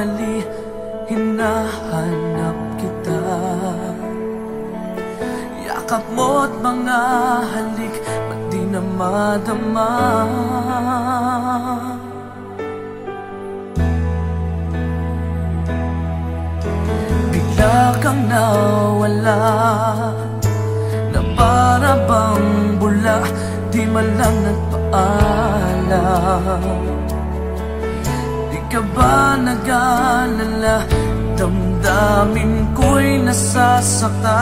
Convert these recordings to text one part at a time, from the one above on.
nagmamadali, hinahanap kita. Yakap mo't mga halik, ba't di na madama? Bigla kang nawala, na para bang bula, di man lang nagpaalam. Di ka ba nag-alala, damdamin ko'y nasasaktan.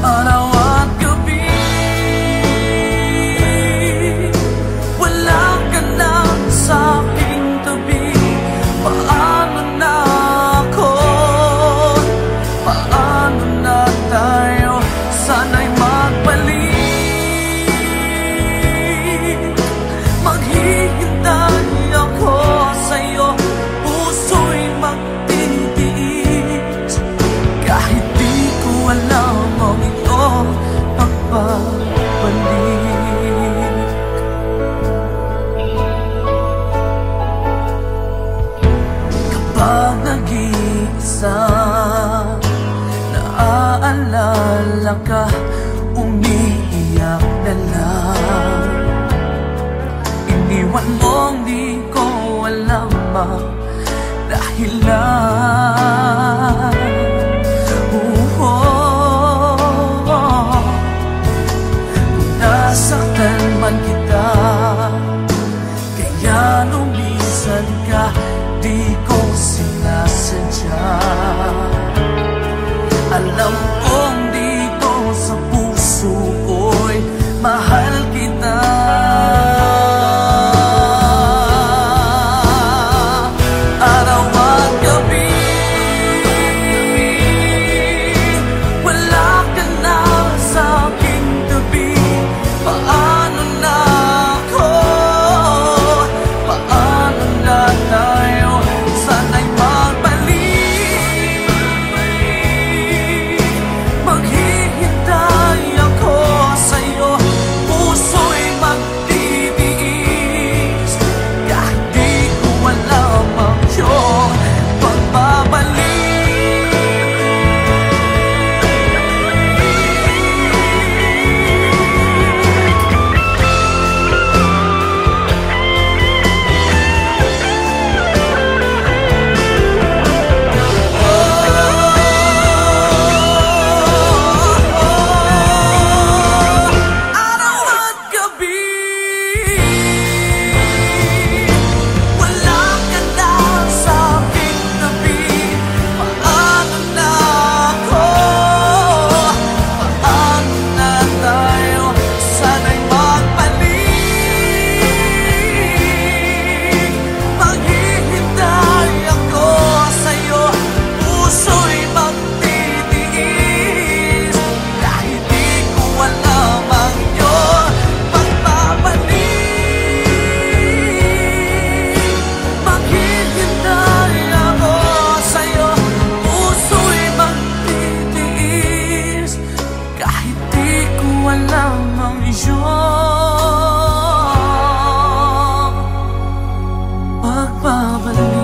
Araw at gabi, wala ka na sa aking tabi. Paano na ako? Paano na tayo? Sana'y magbalik. Maghihintay ako sa'yo, puso'y magtitiis. Kahit di ko alam ang iyong pagbabalik. Kapag nag-iisa, naaalala ka, umiiyak na lang. Iniwan mong di ko alam ang dahilan. Nasaktan man kita, kaya lumisan ka, di ko sinasadya. Alam kong dito sa puso ko'y mahal kita. Araw at gabi, wala ka na sa aking tabi. Paano na ako? Paano na tayo? Sana'y magbalik. Maghihintay ako sa'yo, puso'y magtitiis. Kahit di ko alam ang iyong pagbabalik. Araw at gabi, wala ka na sa aking tabi. Paano na ako? Paano na tayo? Sana'y magbalik. Maghihintay ako sa'yo, puso'y magtitiis. Kahit di ko alam ang iyong pagbabalik. Maghihintay ako sa'yo, puso'y magtitiis. Kahit di ko alam ang iyong pagbabalik.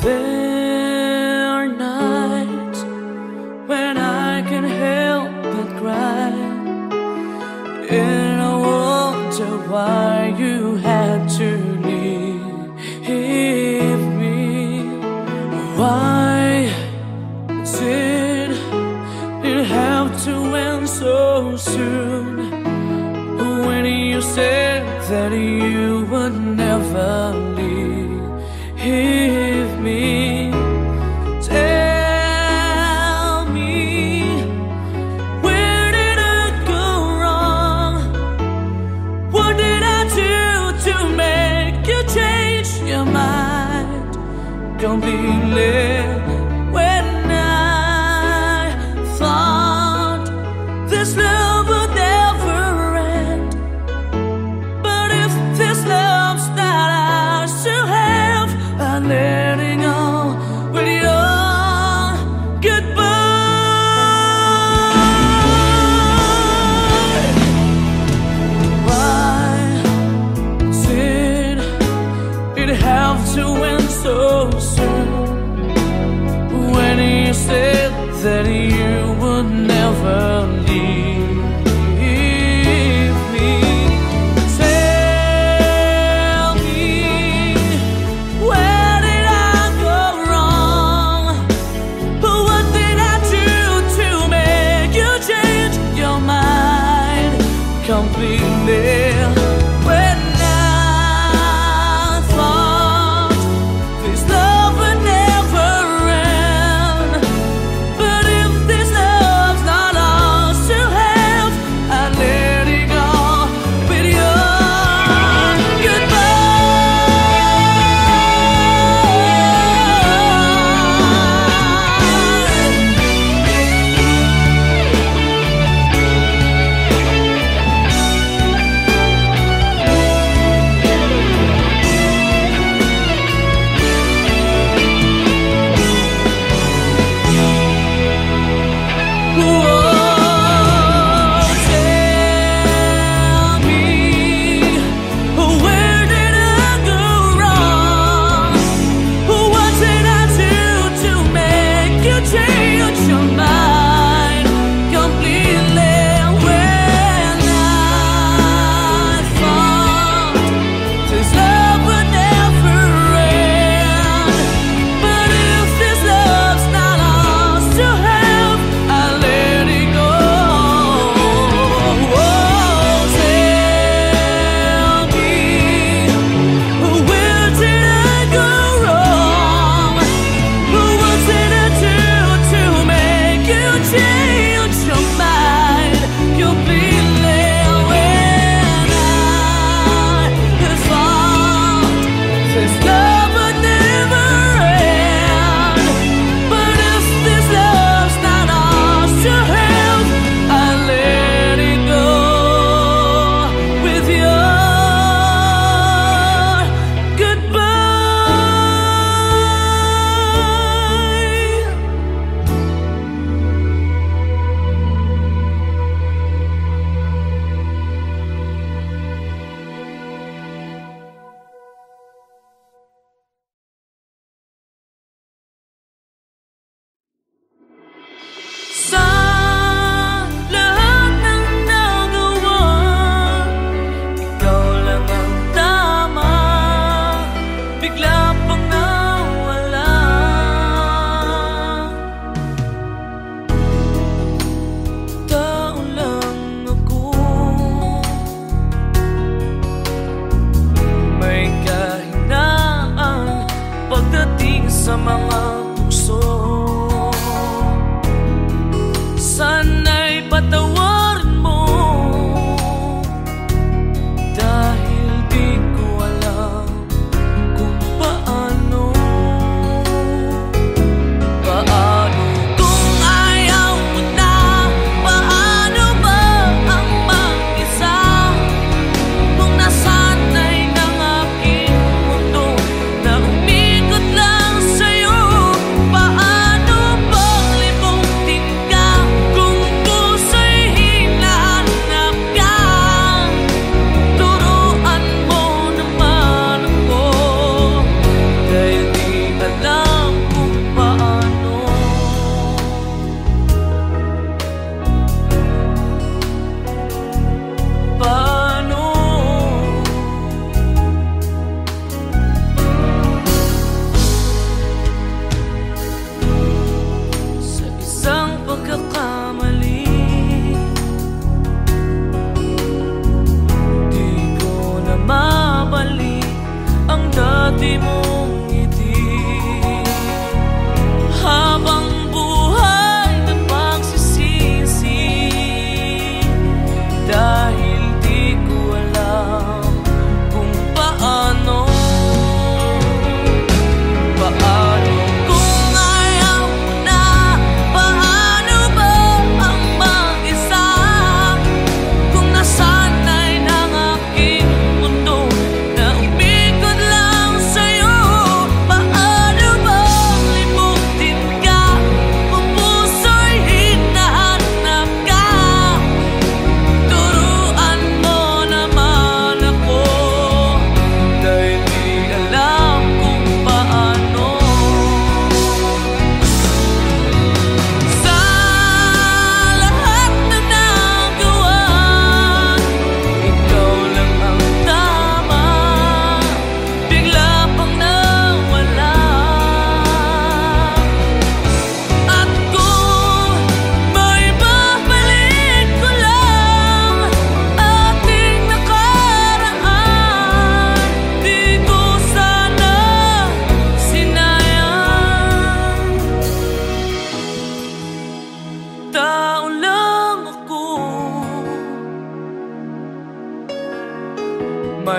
There are nights when I can help but cry, and I wonder why you had to leave me. Why did it have to end so soon? When you said that you would never leave me. Tell me completely when I thought this love would never end. But if this love's not ours to have, I'm letting go with your goodbye. Why did it have to end so soon? When you said that you would never leave me, tell me, where did I go wrong? What did I do to make you change your mind completely? When I thought this love would never end, but if this love's not ours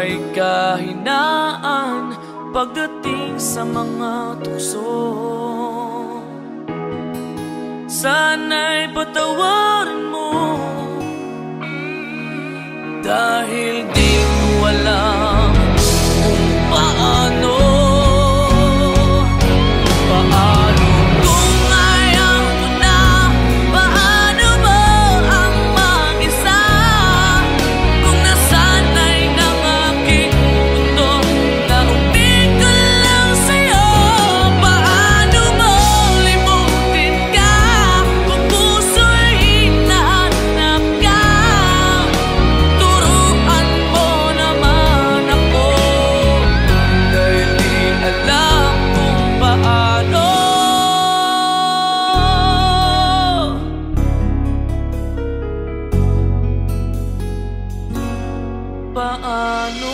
may kahinaan pagdating sa mga tukso. Sana'y patawarin mo, dahil di ko alam kung paano. Kung ayaw mo na, paano mo ang mag-isa? Kung nasanay ng aking mundo na umig ko lang sa'yo, paano mo limutin ka? Kung puso'y hinahanap ka, turuan mo naman ako, dahil di alam kung paano. Paano?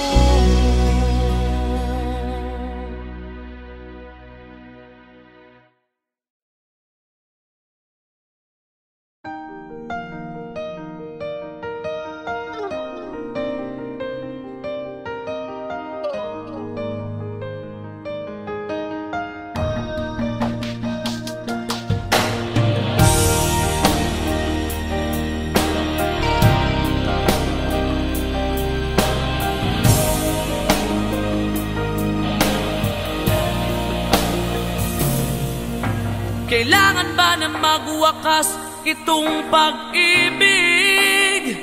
Kailangan ba na magwakas itong pag-ibig?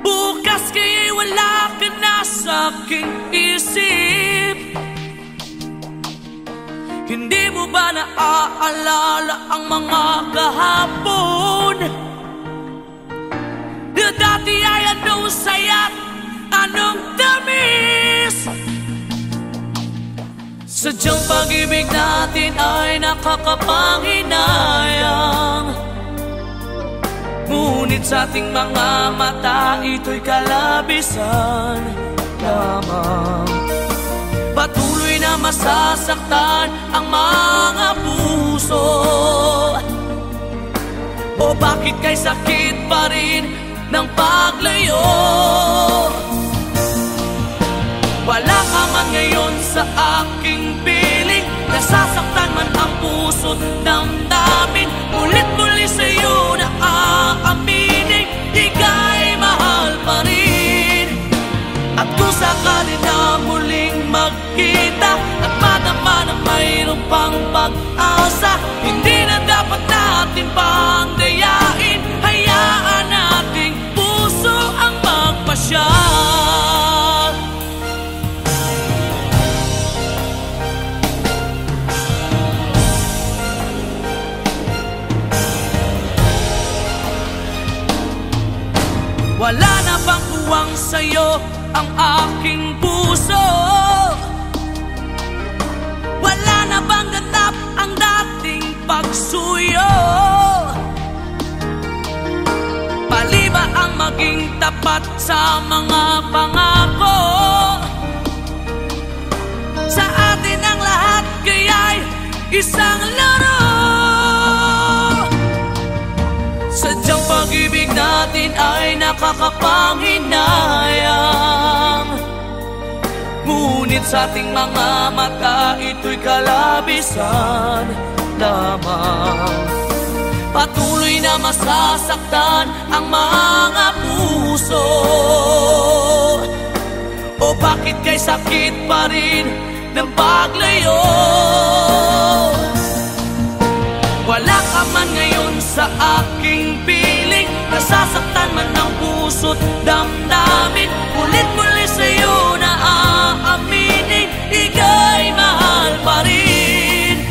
Bukas kaya'y wala ka na sa aking isip. Hindi mo ba naaalala ang mga kahapon? Na dati ay anong saya't anong tamis? Sadyang pag-ibig natin ay nakakapanghinayang, ngunit sa ating mga mata ito'y kalabisan lamang. Patuloy na masasaktan ang mga puso, o bakit kay sakit pa rin ng paglayo? Wala ka man ngayon sa aking piling, nasasaktan man ang puso't damdamin. Ulit-muli sa'yo na aaminin, ika'y mahal pa rin. At kung sakali na muling magkita at madama na mayroong pang pag-asa, hindi na dapat natin pang dayain. Hayaan nating puso ang magpasya. Wala na bang buwang sa'yo ang aking puso? Wala na bang ganap ang dating pagsuyo? Mali ba ang maging tapat sa mga pangako? Sa atin ang lahat kaya'y isang laro. Sadyang pag-ibig natin ay nakakapanghinayang, ngunit sa ating mga mata ito'y kalabisan lamang. Patuloy na masasaktan ang mga puso, o bakit kay sakit pa rin ng paglayo? Wala ka man ngayon sa aking piling, nasasaktan man ang puso't damdamin. Ulit-muli sa'yo na aaminin, ika'y mahal pa rin.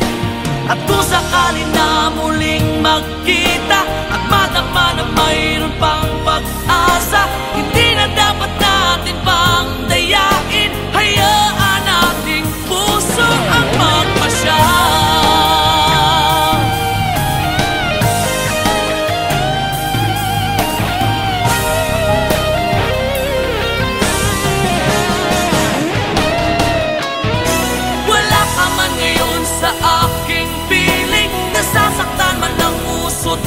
At kung sakali na muling magkita at madama na mayroon pang pag-asa, hindi na dapat natin pang dayain. Hayaan nating puso ang magpasya. Nasasaktan man ang puso't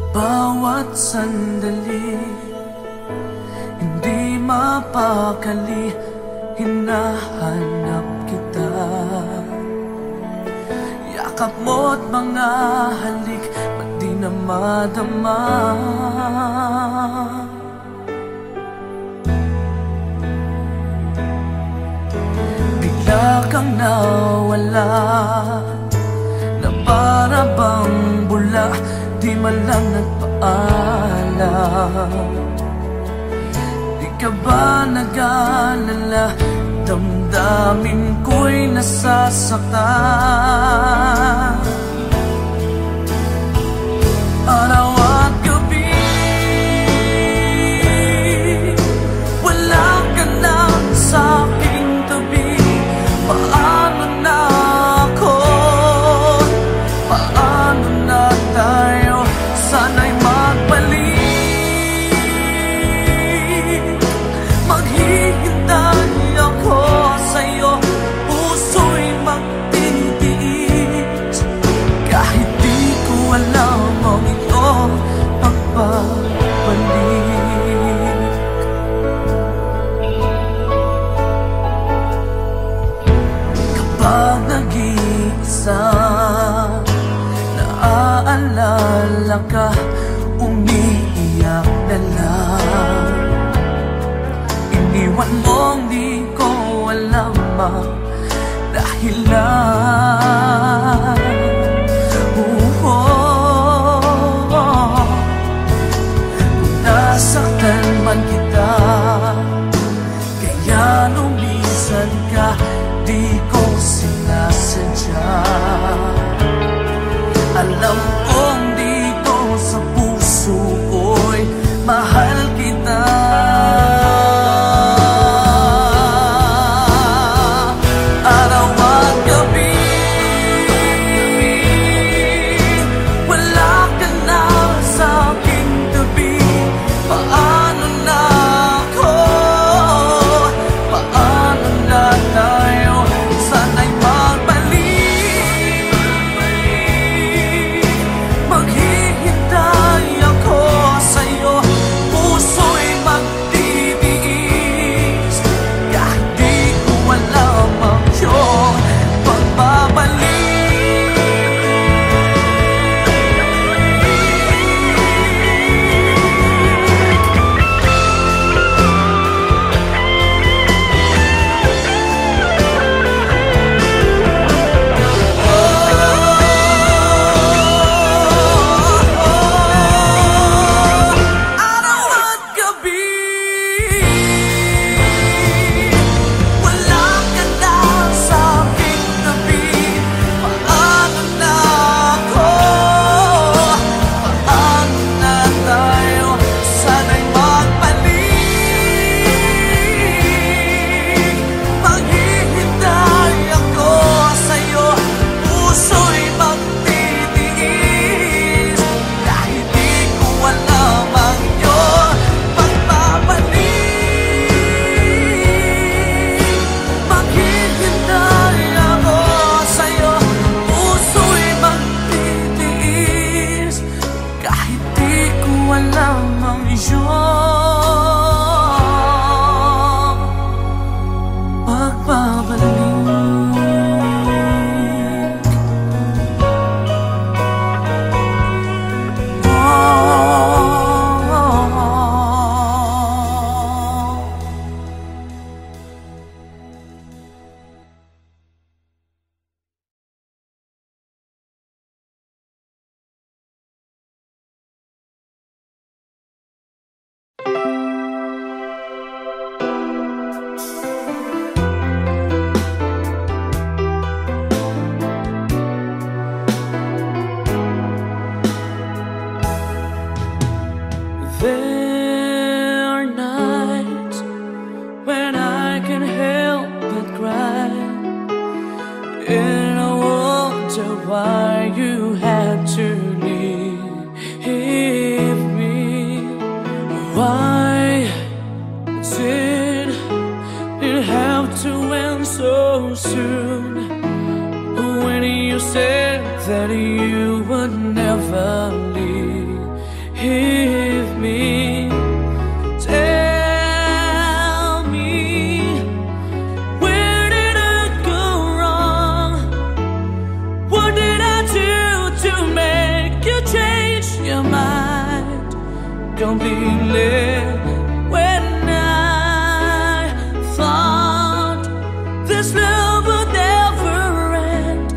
Bawat sandali, hindi mapakali, hinahanap kita. Yakap mo't mga halik, ba't di na madama? Bigla kang nawala, na para bang bula, di man lang nagpaalam. Di ka ba nag-alala, damdamin ko'y nasasaktan. Araw at gabi, wala ka na sa aking tabi. Paano na ako? Paano na tayo? Sana'y magbalik. Maghihintay ako sa'yo, puso'y magtitiis. Kahit di ko alam ang iyong pagbabalik. Kapag nag-iisa, naaalala ka, umiiyak na lang. Iniwan mong di ko alam ang dahilan. Kung nasaktan man kita, kaya lumisan ka, di ko sinasadya. Alam kong dito sa puso ko'y mahal kita. Araw at gabi, wala ka na sa aking tabi. Paano na ako? Paano na tayo? Sana'y magbalik. Maghihintay ako sa'yo, puso'y magtitiis. Kahit di ko alam ang iyong pagbabalik. Araw at gabi, wala ka na sa aking tabi. Paano na ako? Paano na tayo? Sana'y magbalik. Maghihintay ako sa'yo, puso'y magtitiis. Kahit di ko alam ang iyong pagbabalik. Maghihintay ako sa'yo, puso'y magtitiis. Kahit di ko alam ang iyong pagbabalik. There are nights when I can help but cry, and I wonder why you had to leave me. Why did it have to end so soon? When you said that you would never leave completely. When I thought this love would never end,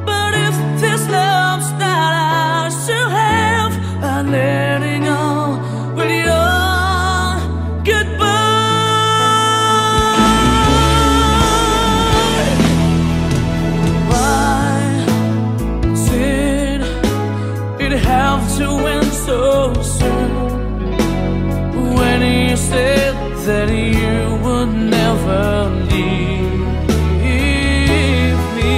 but if this love's not ours to have, I'm letting go with your goodbye. Why did it have to end so soon? When you said that you would never leave me,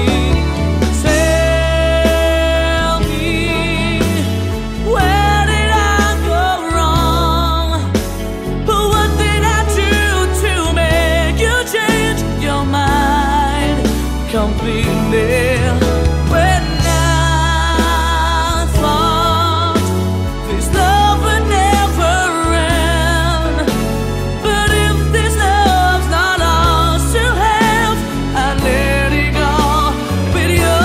tell me, where did I go wrong? What did I do to make you change your mind completely? When I thought this love would never end, but if this love's not ours to have, I let it go with your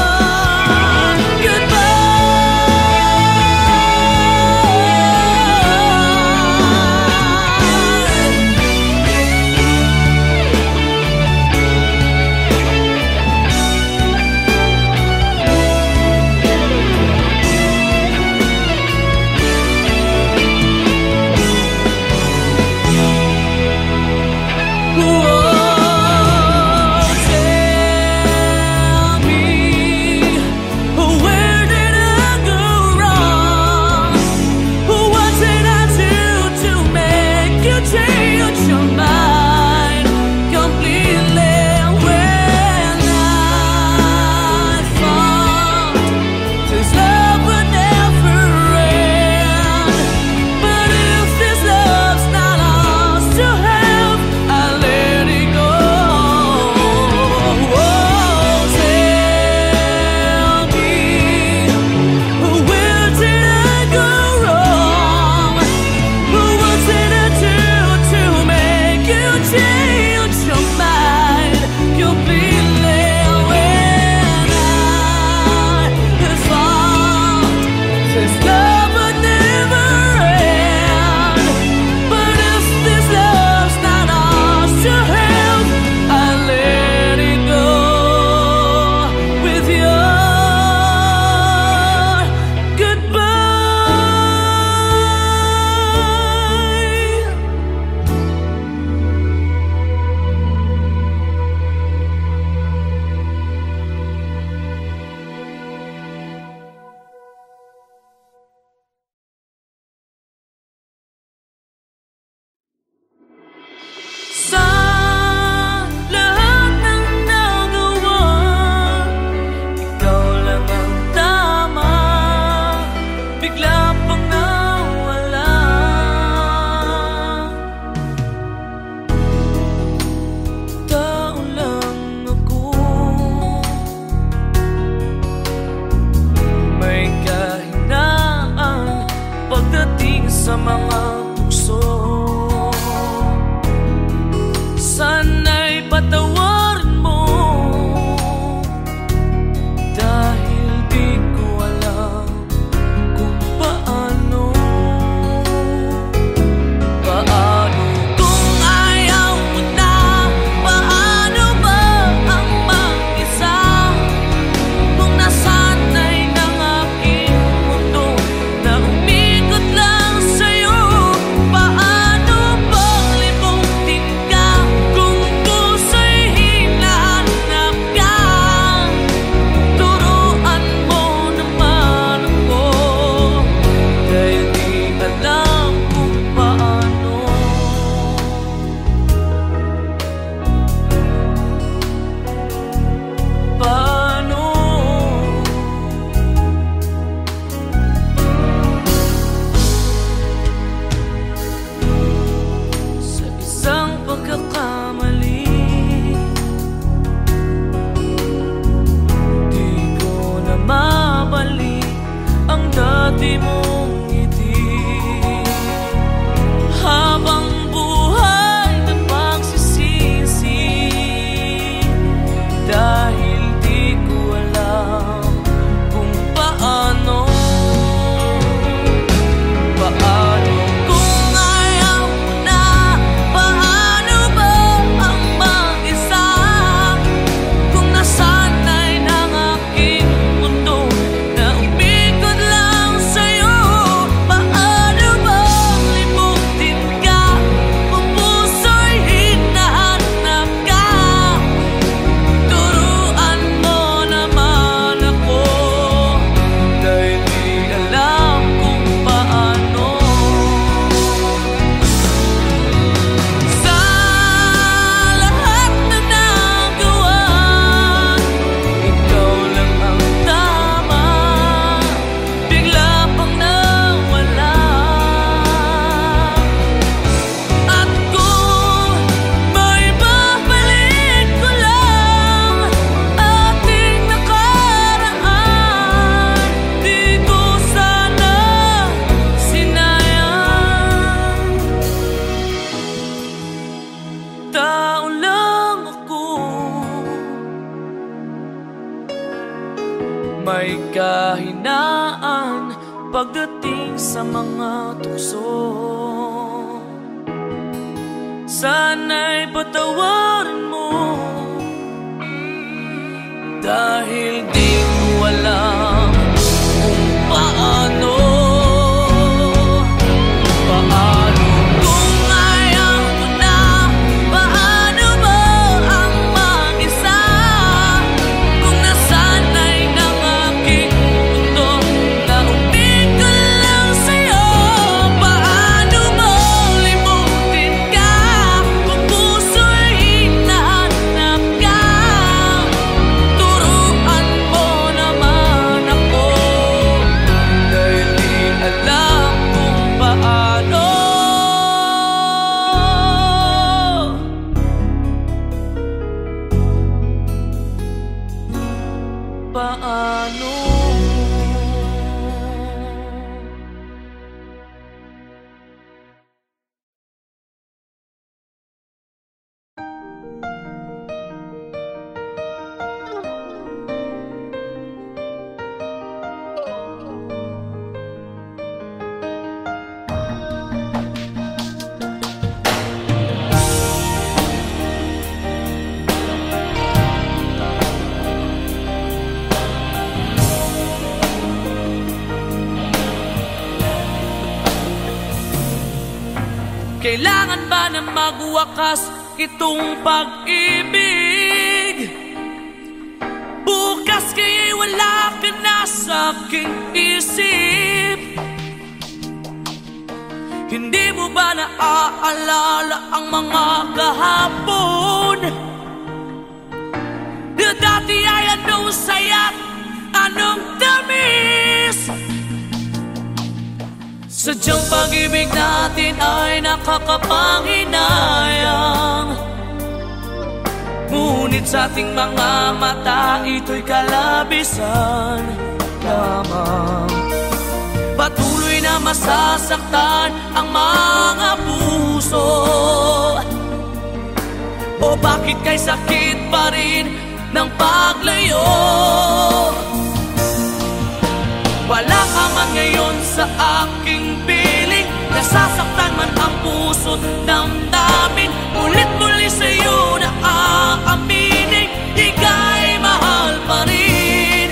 sa mga tukso. Sana'y patawarin mo, dahil di ko alam kung paano. Paano kung ayaw mo na? Paano ba ang mag-isa kung nasanay ng aking mundo na umikot lang sa'yo? Paano bang limutin ka kung puso'y hinahanap ka? Turuan mo naman ako, dahil di alam kung paano. Paano? Sa isang pagkakamali, di ko na mabalik ang dati mong ngiti. Habang buhay na pagsisisi, dahil di ko alam kung paano. Paano pagdating sa mga tukso. Sana'y patawarin mo, dahil di ko alam kung paano. Kung ayaw mo na, paano mo ang mag-isa? Kung nasanay ng aking mundo, naubig ko lang sa'yo. Paano mo limutin ka kung puso'y hinahanap ka? Turuan mo naman ako, dahil di alam kung paano. Paano? Kailangan ba na magwakas itong pag-ibig? Bukas kaya'y wala ka na sa aking isip. Hindi mo ba naaalala ang mga kahapon? Na dati ay anong saya't anong tamis? Sadyang pag-ibig natin ay nakakapanghinayang, ngunit sa ating mga mata ito'y kalabisan lamang. Patuloy na masasaktan ang mga puso. O bakit kay sakit pa rin ng paglayo? Wala ka man ngayon sa aking piling, nasasaktan man ang puso't damdamin. Ulit-muli sa'yo na aaminin, ika'y mahal pa rin.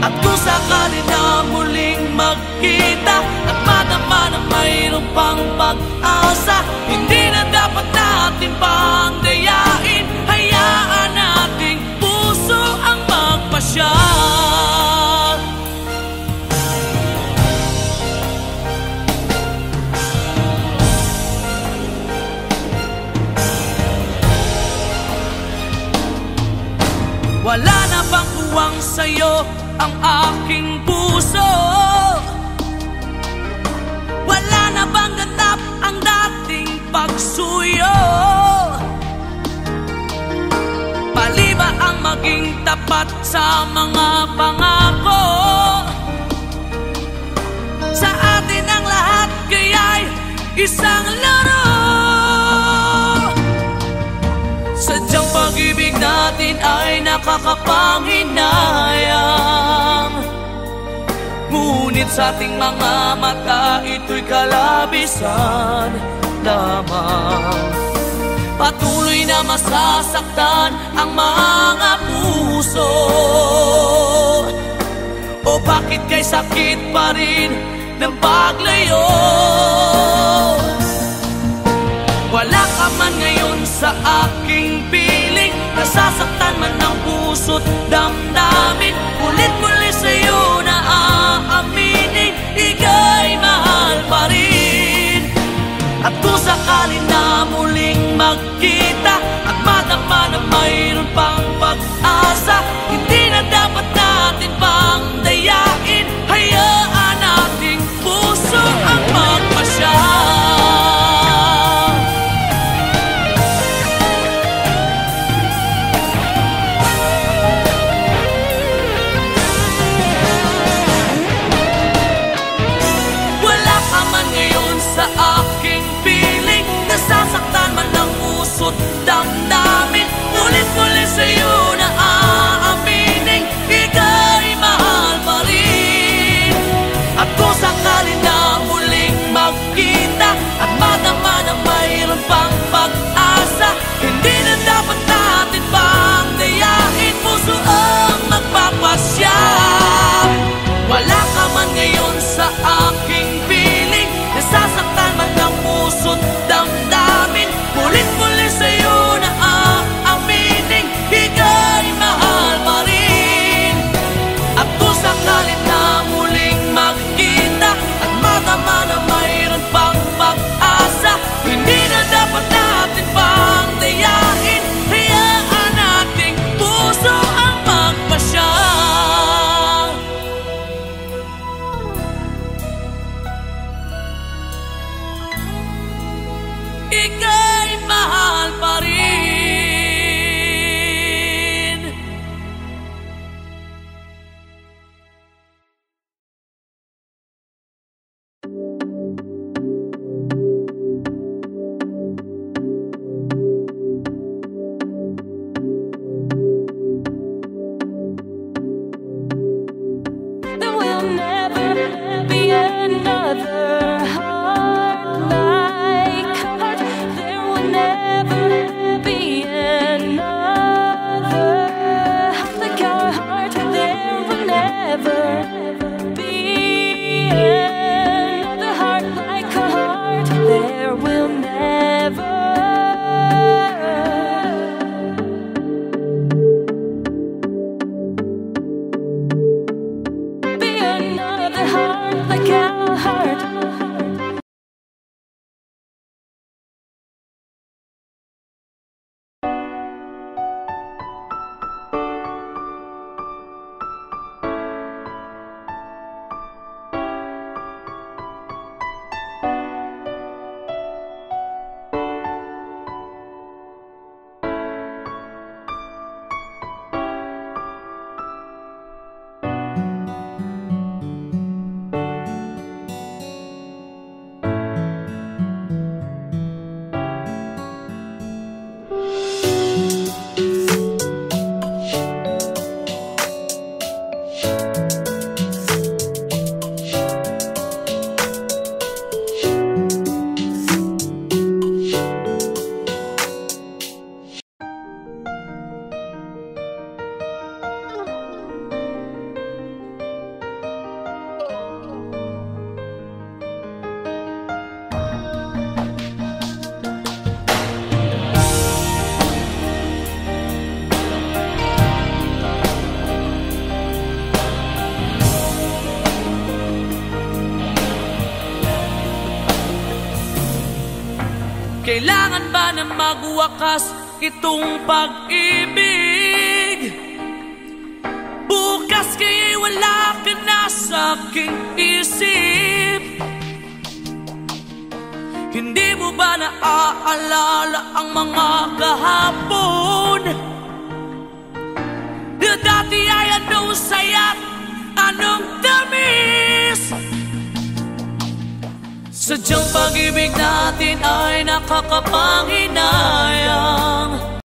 At kung sakali na muling magkita at madama na mayroong pang pag-asa, hindi na dapat natin pang dayain. Hayaan nating puso ang magpasya. Wala na bang uwang sa'yo ang aking puso? Wala na bang ganap ang dating pagsuyo? Mali ba ang maging tapat sa mga pangako? Sa atin ang lahat kaya'y isang laro. Sadyang pag-ibig natin ay nakakapanghinayang, ngunit sa ating mga mata ito'y kalabisan lamang. Patuloy na masasaktan ang mga puso. O bakit kay sakit pa rin ng paglayo? Wala ka man ngayon sa aking piling, nasasaktan man ang puso't damdamin. Ulit-muli sa'yo na aaminin, ika'y mahal pa rin. At kung sakali na muling magkita at madama na mayroon pang pag-asa, hindi na dapat natin pang dayain. Hayaan nating puso ang magpasya. ika'y mahal pa rin. There will never be another heart like heart. There will never be another heart like our heart. There will never be another heart like our heart. There will never be another heart like our heart. Kailangan ba na magwakas itong pag-ibig? Bukas kaya'y wala ka na sa aking isip. Hindi mo ba naaalala ang mga kahapon? Na dati ay anong saya't anong tamis? Sadyang pag-ibig natin ay nakakapanghinayang.